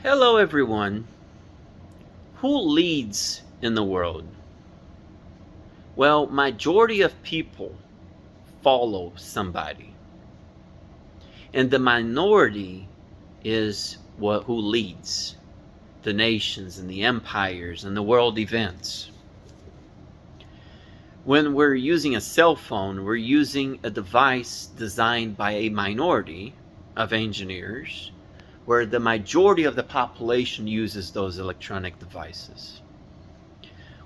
Hello, everyone. Who leads in the world? Well, majority of people follow somebody, and the minority is who leads the nations and the empires and the world events. When we're using a cell phone, we're using a device designed by a minority of engineers, where the majority of the population uses those electronic devices.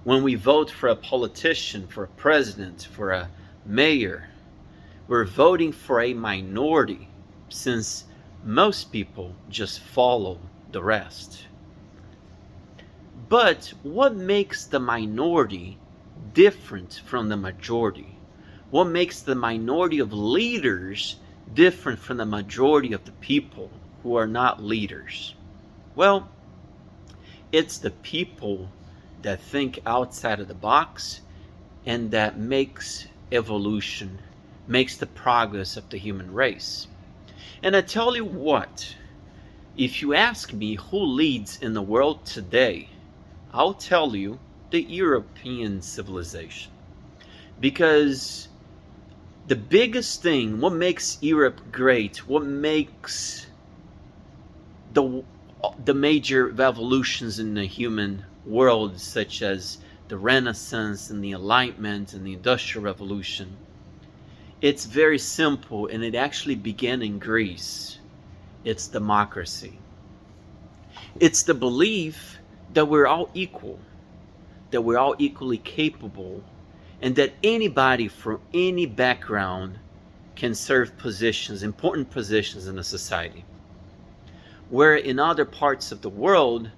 When we vote for a politician, for a president, for a mayor, we're voting for a minority, since most people just follow the rest. But what makes the minority different from the majority? What makes the minority of leaders different from the majority of the people who are not leaders? Well, it's the people that think outside of the box and that makes evolution, makes the progress of the human race. And I tell you what, if you ask me who leads in the world today, I'll tell you the European civilization. Because the biggest thing, what makes Europe great, what makes the major revolutions in the human world, such as the Renaissance and the Enlightenment and the Industrial Revolution, it's very simple, and it actually began in Greece. It's democracy. It's the belief that we're all equal, that we're all equally capable, and that anybody from any background can serve positions, important positions in a society. Where in other parts of the world,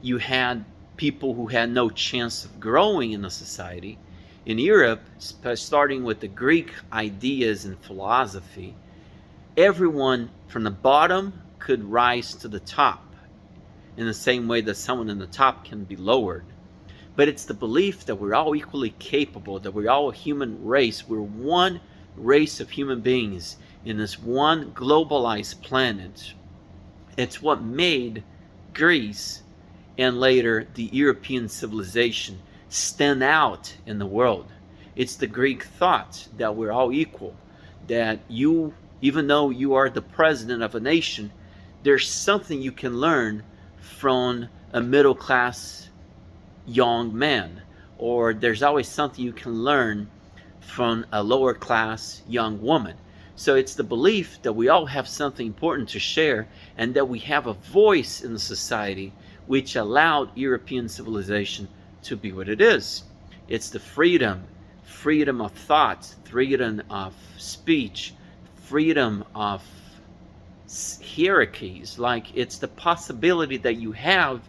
you had people who had no chance of growing in a society. In Europe, starting with the Greek ideas and philosophy, everyone from the bottom could rise to the top in the same way that someone in the top can be lowered. But it's the belief that we're all equally capable, that we're all a human race. We're one race of human beings in this one globalized planet. It's what made Greece and later the European civilization stand out in the world. It's the Greek thought that we're all equal, that you, even though you are the president of a nation, there's something you can learn from a middle class young man, or there's always something you can learn from a lower class young woman. So it's the belief that we all have something important to share and that we have a voice in the society, which allowed European civilization to be what it is. It's the freedom of thought, freedom of speech, freedom of hierarchies. Like, it's the possibility that you have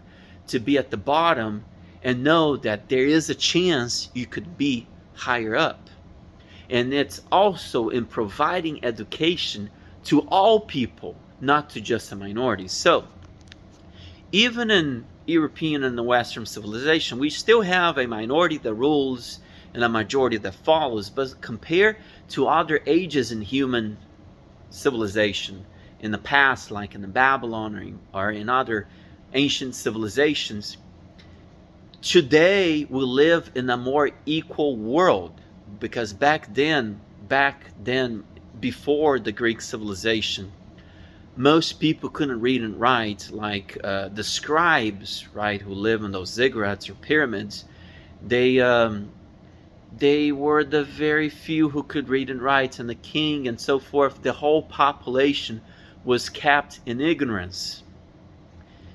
to be at the bottom and know that there is a chance you could be higher up. And it's also in providing education to all people, not to just a minority. So even in European and the Western civilization, we still have a minority that rules and a majority that follows. But compared to other ages in human civilization in the past, like in the Babylon or in other ancient civilizations, today we live in a more equal world. Because back then, before the Greek civilization, most people couldn't read and write. Like the scribes, right, who live in those ziggurats or pyramids, they were the very few who could read and write, and the king and so forth. The whole population was kept in ignorance,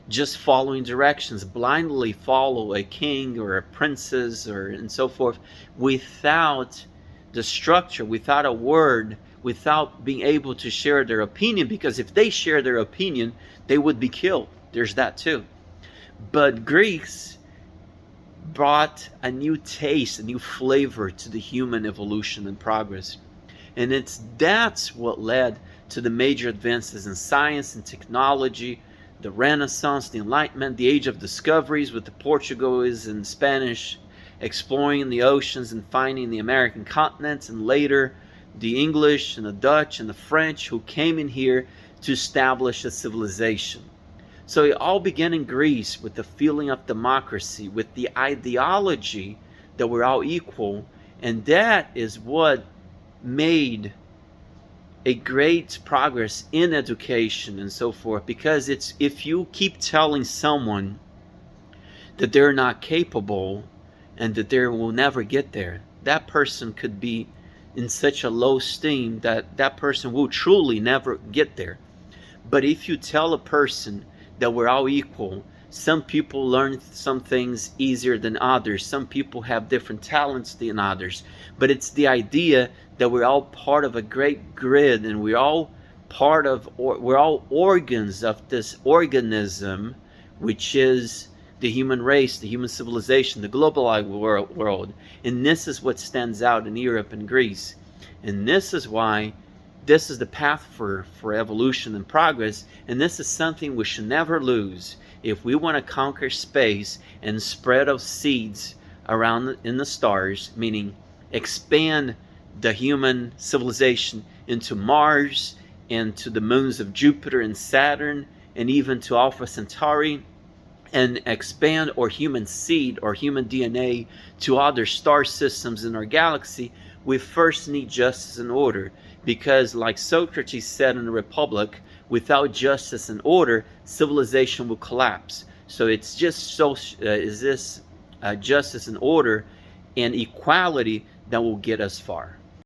just following directions, blindly follow a king or a princess or and so forth, without the structure, without a word, without being able to share their opinion, because if they share their opinion, they would be killed. There's that too. But Greeks brought a new taste, a new flavor to the human evolution and progress. And that's what led to the major advances in science and technology, the Renaissance, the Enlightenment, the Age of Discoveries with the Portuguese and Spanish exploring the oceans and finding the American continent, and later the English and the Dutch and the French who came in here to establish a civilization. So it all began in Greece with the feeling of democracy, with the ideology that we're all equal. And that is what made a great progress in education and so forth, because it's, if you keep telling someone that they're not capable and that they will never get there, that person could be in such a low esteem that that person will truly never get there. But if you tell a person that we're all equal, some people learn some things easier than others, some people have different talents than others, but it's the idea that we're all part of a great grid, and we're all part of, or we're all organs of this organism, which is the human race, the human civilization, the globalized world. And this is what stands out in Europe and Greece. And this is why this is the path for evolution and progress. And this is something we should never lose if we want to conquer space and spread of seeds around in the stars, meaning expand the human civilization into Mars and to the moons of Jupiter and Saturn and even to Alpha Centauri, and expand our human seed or human DNA to other star systems in our galaxy. We first need justice and order, because like Socrates said in the Republic, without justice and order, civilization will collapse. So it's just is this justice and order and equality that will get us far.